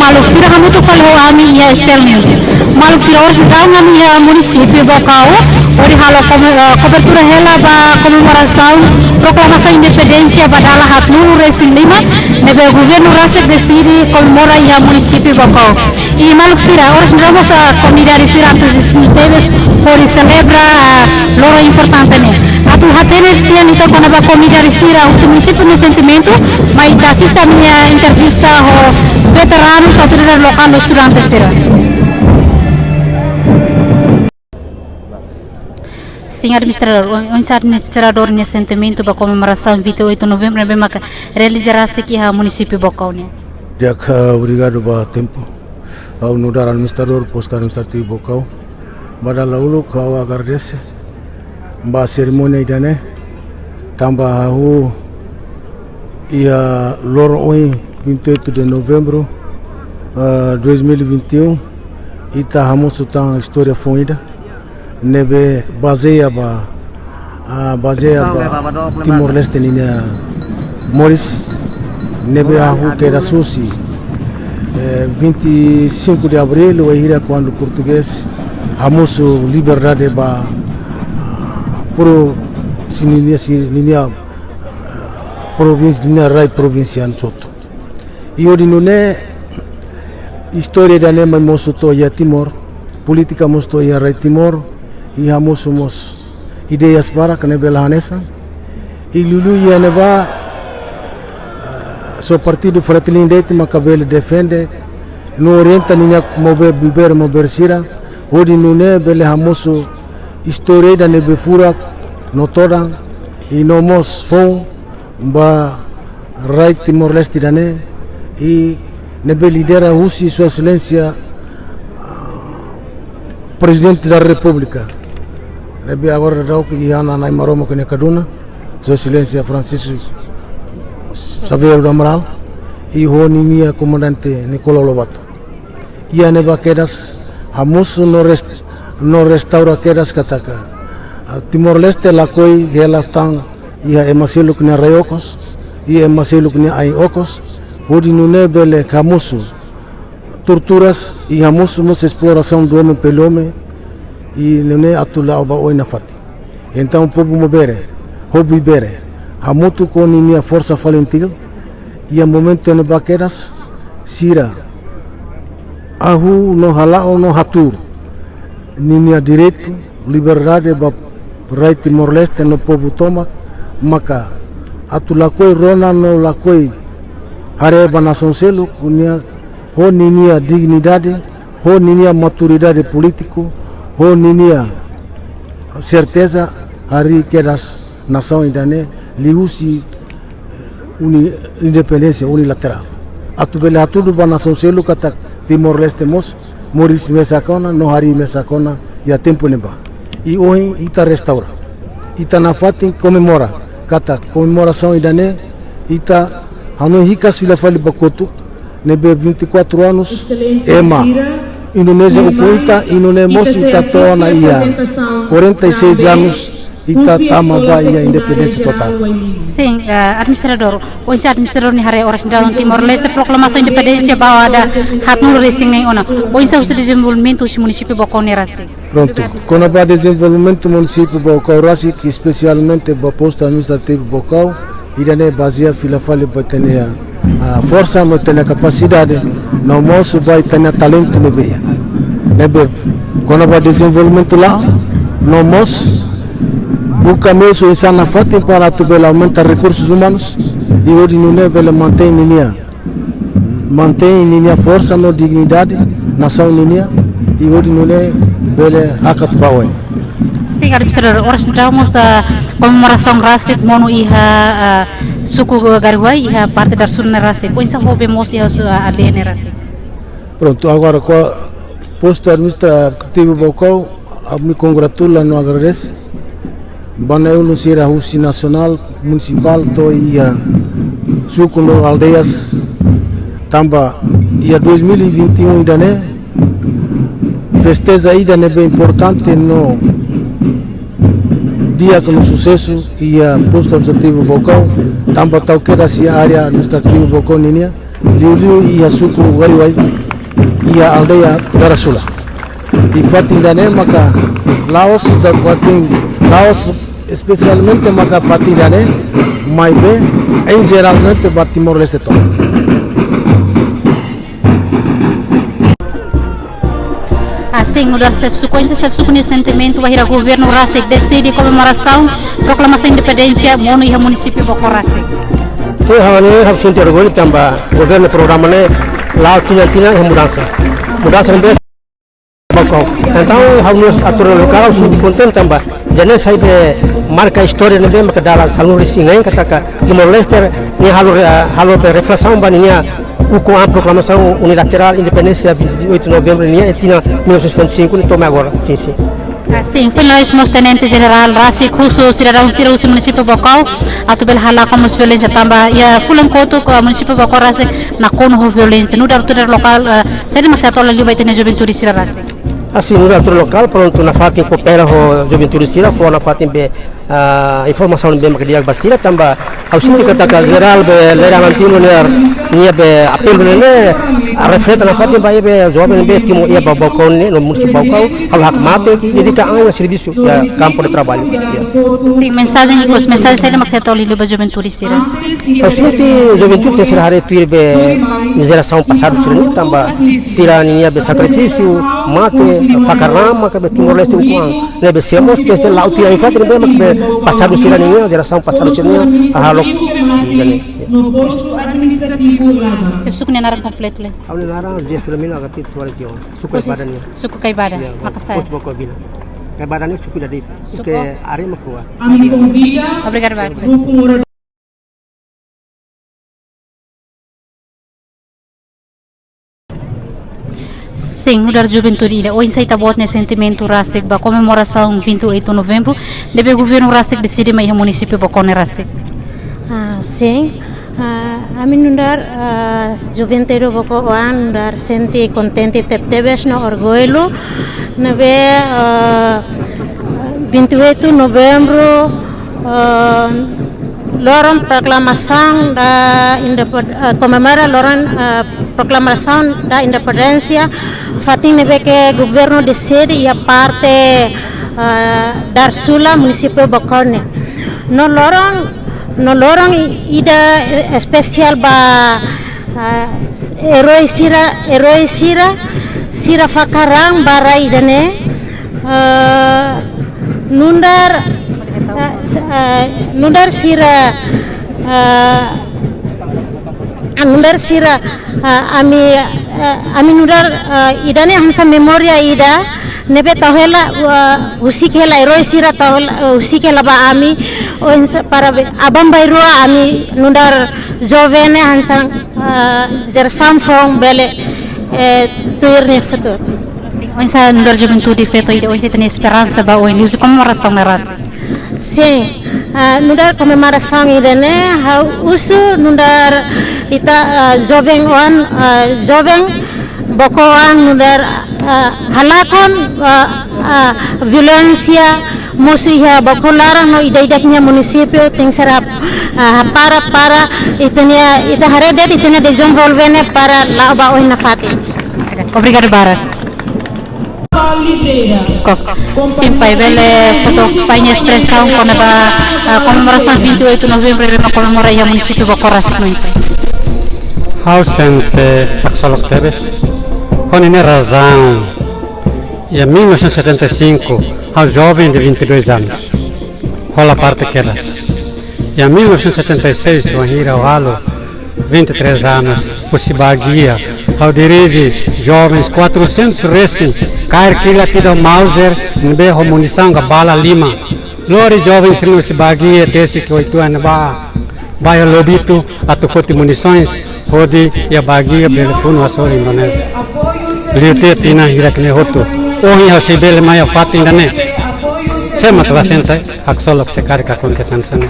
Maluk sira kami tu kalau kami ya Estel News. Maluk sira hoje kami ya município Bocau, ori halo cobertura hela ba comemoração proclamação independência badala hatnu resting lima, nebe governo Rasek decide comemora ya município Bocau. E Maluk sira hoje vamos a comunidade sira antes ustedes por celebra loro importante ne. Atu hatenes tian itu quando ba comunidade sira o município no sentimento, mas da assista minha entrevista ho veteranos autoridades locais durante será. Senhor administrador, nesse sentimento da comemoração 28 de novembro, realizará-se aqui no município de Bocau. Obrigado pelo tempo. Ao nodar administrador, posto administrativo Bocau, badala ulu kau agradece, ba cerimônia idane, tambah au ia loro oi 28 de novembro 2021 ita hamos tang história fonida nebe baseia ba Timor Leste ninya Moris nebe ahu que era susi 25 de abril o ira quando português hamos liberdade ba pro sinia província ninya rai provincial soto e ori nune história da nema mosto ya Timor política mosto ya rai Timor e hamos somos ideias para que nebe lahanesa e lulu ya neva so partido Fraternidade Macabele defende no orienta ninya mover sira ori nune bele hamos história da nebe fura notora e nomos fon ba rai Timor Leste dane e nebe lidera Rusi sua excelência presidente da república nebe agora rau que ana na maroma que ne Kaduna sua excelência Francisco Xavier do Amaral e honi minha comandante Nicolau Lobato e neba quedas hamos no restaura quedas kataka Timor Leste la koi hela tang ia emaselu kena rayokos ia emaselu kena ai okos hodi nune bele kamusu torturas e hamusu mos exploração do homem pelo homem e nune atula oba oina fati então o povo mobere hobby bere hamutu com minha força valentil e a momento no baqueras sira ahu no halao no hatur minha direito liberdade ba rai Timor Leste no povo toma maka atu lakoi rona no lakoi hareba nação selo unia ho ninia dignidade ho ninia maturidade político ho ninia certeza hari keras nação idane liusi independência unilateral atu bele atu ba nação selo kata Timor Leste mos Moris mesakona no hari mesakona ya tempo neba e hoje ita restaura ita na fati comemora kata comemoração idane ita hanu hikas vila fali bakotu nebe 24 anos ema Indonesia ukoita Indonesia ita tona ia 46 anos ita tama ba ia independência total. Sim, administrador, hoje administrador ni hari orang dalam Timor Leste proclamação independência bahwa ada hatnu racing nem ona. Hoje o desenvolvimento do município Bocau Nerasi. Pronto, com o desenvolvimento do município Bocau Nerasi, especialmente o posto administrativo Bocau, irane baseado pela falha para ter a força, mas ter a capacidade, não moço vai ter talento nebe, quando o desenvolvimento lá, não moço buka meso insana fati para tu bela aumentar recursos humanos e hoje não é bela mantém minha força no dignidade nação minha e hoje não é bela hakat bawai. Sim, administrador, hoje estamos a comemoração Rasek mono iha suku Garwai iha parte da Sul Rasek. Quem sabe vemos iha ADN Rasek. Pronto, agora com o posto administrativo Bocau, me congratula, no agradece. Banayu no Sira Rusi Nacional Municipal to ia suku no aldeias tamba ia 2021 idane festeja idane bem importante no dia com sucesso ia posto administrativo Bocau tamba tau queda se área administrativa Bocau ninia liu ia suku wariwai ia aldeia Darasula. Di fatin dane maka Laos da fatin Laos especialmente maka fatin dane mai be em geralmente ba Timor Leste to. Assim, mudar subsequência nesse sentimento vai ir ao governo Rasik decide comemoração proclamação de independência mono e município Boko Rasik. Foi hanya sunti orgulho tambah governo programa ne lá tinha mudanças também Boko. Então harus atur lokal sunti konten tambah jadi saya marca história ne bem kadala salur singai kata Timor Leste ni halu reflexão bania com a proclamação unilateral independência 28 de novembro ni tinha 1955 ni toma agora sim. Sim, foi nós tenente general Rasik khusus cidadão Sirausi município Bokau atau belhala como violência tambah ya fulan koto ke município Bokau Rasik na kono violência no dar lokal saya masih atau lagi baik tene juventude Sira Rasik. Assim, no outro local pronto na fatin coopera ho juventude Sira fo na fatin be informação be makdia basira tambah harus kita kata geral be lera antino ni be apel ne a refleta na fatin be jovem be timo ia Bokau ne no município Bokau hal hak mate ki dedica a serviço campo de trabalho. Sim, mensagem saya maksud atau lido ba juventude Sira. Assim, juventude Sira hari pir be geração passada Sira tambah Sira ni be sacrifício mate fakarama que Timor Leste ukuang lebe semos desde laut yang infantri be mak passado Sira ni geração passado Sira halok no posto administrativo Laga. Você suku nara completo le. Awal nara dia sudah mina kapit suara tio. Suku badannya. Suku kai badan. Makasih. Post boko bila. Kai badannya suku dari. Suku are makua. Ami convida. Obrigado baik. Grupo morador. Sim, mudar juventude ilha. Hoje sai tabot ne sentimento Rasik ba comemoração 28 de novembro. Deve governo Rasik decide mai município Bokone Rasik. Sim. Amin nundar juventude Boko wan nundar senti contente tebes no orgulho nabe 28 de novembro loron proclamação da comemora loron proclamação da independência fatin nebe que governo decide e a parte dar Sula município Bokone no loron ida especial ba herói Sira fakarang barai dane nundar Sira ami nundar idane hamsa memoria ida nebe tahela usikela herói Sira tahela usikela ba ami para abang bairua ami nundar jovene hansan jersam fong bele tuirne futur. Onsa nundar juventude feto ide onsa tem esperança ba oi luso comemoração na ras. Sim, nundar comemoração ide ne usu nundar ita jovem Bokoan nundar halakon violência musuh bakularang no ida-idaknya municipio ting serap para ita haredet itanya desenvolvene para laba oi nafati. Obrigado Barat. Simpai bele foto paine expressão quando a comemoração 28 de novembro é uma comemoração município Boko Rasik. Ausente Paksolok Tebes com razão e em 1975 ao jovem de 22 anos rola parte que elas e em 1976 o Ahira Halo 23 anos o Sibagia ao dirige jovens 400 recém cair que lá tira Mauser nbe munição ga bala lima lori jovens no Sibagia desse que 8 anos vai lobito atau koti munições pode e a bagia telefono asor Indonésia liute tina hirak ne hoto ohi hasi bele maya fatin dane semat lasenta aksolok sekarika kon kesansan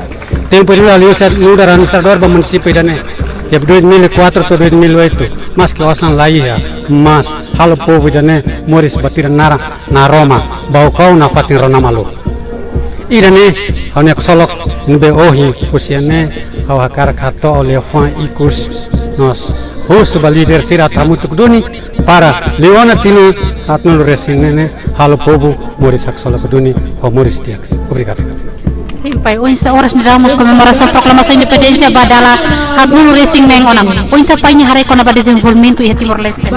tempo ila liusa luda administrador ba município dane e 2004 to 2008 mas que osan laia mas halo povo dane moris batir nara na Roma Bokau na fatin rona malu irane hanya aksolok nbe ohi usiane hau hakar kato oleh Juan ikus nos host ba líder sira tamutuk duni para leona tino atnul resinene halo povo moris aksola duni ho moris tiak. Obrigado. Simpai, unsa oras na damos comemorasyon proklamasa independensia badala hagul racing meng onam. Unsa pa niya hari ko na ba desenvolvimento iha Timor-Leste?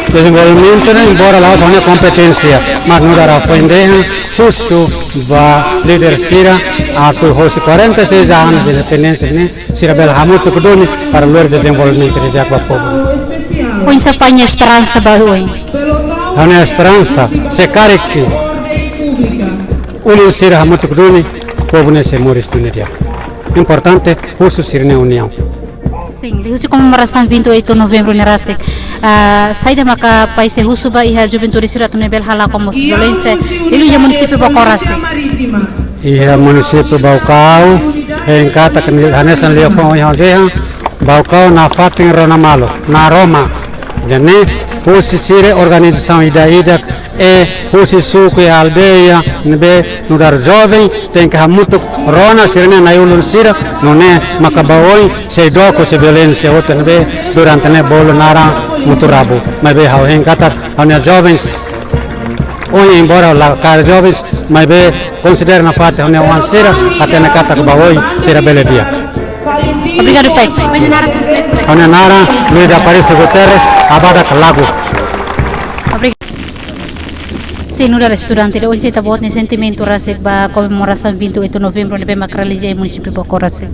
Desenvolvimento na embora lá zona competência, mas não dará pendeja, justo va líder sira atu hosi 46 anos de independência ne sira bel hamutu kuduni para luar desenvolvimento de jakwa povo. Unsa pa niya esperança ba hoy? Hana esperança se kariki. Ulu sira hamutu kuduni povo ne se moris dunia. Importante justo sira ne união. Sim, lihusi comemorasyon 28 Novembro ni Rasik. Saida maka paise husu ba iha juventude sira tunebel hala como violência ilu ya município Bacorasi. Iha município Baucau em kata hanesan leofon iha deha Baucau na fatin rona malo na Roma. Jane husi sire organização ida e husi suku e aldeia nebe nudar jovem tem que hamutuk rona sirene na yulun sira none makabaoi se doko se violência outra nebe durante ne bolo nara muturabu mas be hau em kata hanya jovens hoje embora lá cara jovens mas be considera na fata hanya wan sira até na kata kabaoi sira bele dia. Obrigado, Pai. Hanya nara Luiz Aparício Guterres abada kalagu. Sim, no estudante, hoje está botando sentimento Rasik ba comemoração 28 Novembro nebe makralizia município Bacorasi.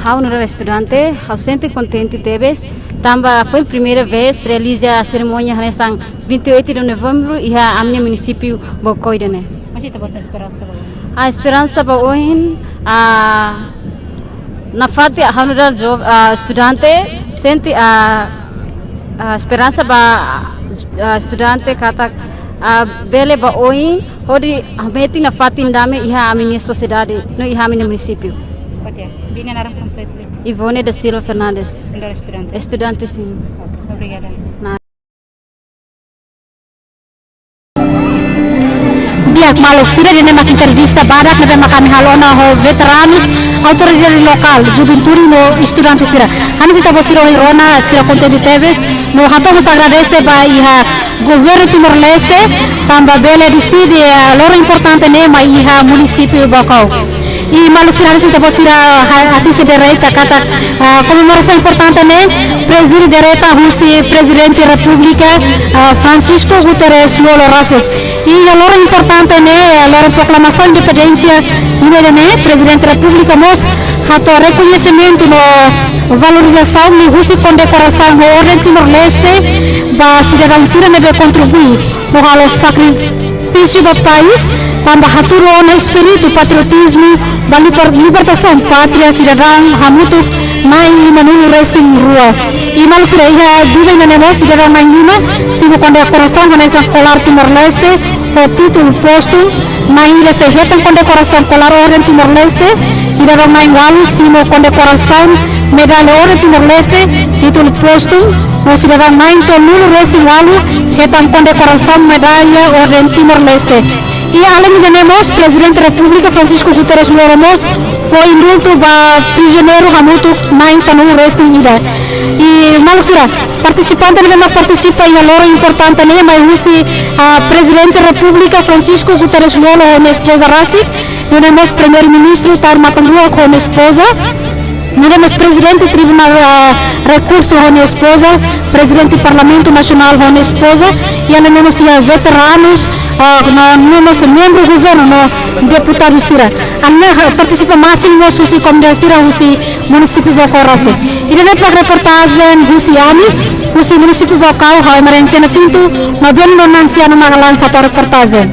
Hau no estudante, hau sente contente tebes. Tamba foi a primeira vez realiza a cerimônia nessa 28 de novembro e a minha município Bocoidane. Mas está botando esperança ba? A esperança ba hoje na fati hau no estudante sente a esperança ba estudante kata bele ba hoje hodi ameti na fati ndame iha a minha sociedade no iha minha município. Bina narang completo. Ivone da Silva Fernandes. Estudante. Estudante sim. Obrigada. Biak maluk sira dene mak entrevista badak nebe makami halona ho veteranos autoridade local juventude no estudante sira. Hani sita bociro Rona sira contente teves no hatamos agradece ba iha governo Timor-Leste tamba bele decide loro importante ne ma iha município Bacau. E maluk sira sita bocira assiste direita kata comemoração importante ne preside direita husi presidente da República Francisco Guterres Lolo Rasik. E a loro importante ne a loro proclamação de independência ne presidente da República mos hato reconhecimento no valorização ni husi condecoração no ordem Timor-Leste ba cidadão sira nebe contribuir no halo sacrifício do país tamba haturo no espírito patriotismo ba libertação pátria cidadão hamutuk mai manulu racing rua e maluk sira iha duve na nemo cidadão mai lima sino condecoração nessa solar Timor-Leste o título posto mai ila se hetan condecoração solar ordem Timor-Leste cidadão mai walu sino condecoração medalha ordem Timor-Leste título posto no cidadão mai tolulu racing walu hetan condecoração medalha ordem Timor-Leste. E além de nós, presidente da República Francisco Guterres Loramos foi indulto para prisioneiro Hamutuk mais sanu resting ida. E malusira participante não participa em loro importante né, mas usi presidente da República Francisco Guterres Lolo com esposa Rasik, nós temos primeiro-ministro Tar Matandua com esposa. Nós temos presidente do Tribunal Recurso com esposa, presidente do Parlamento Nacional com esposa, e nós temos veteranos, nós temos membros do governo, deputado Sira. Nós participamos máximo susi comunidade Sira, usi município Bacorasi. E nós temos reportagem usi Ami, usi município Bacau, hau merencena pintu, nós vemos não anciano na lança para reportagem.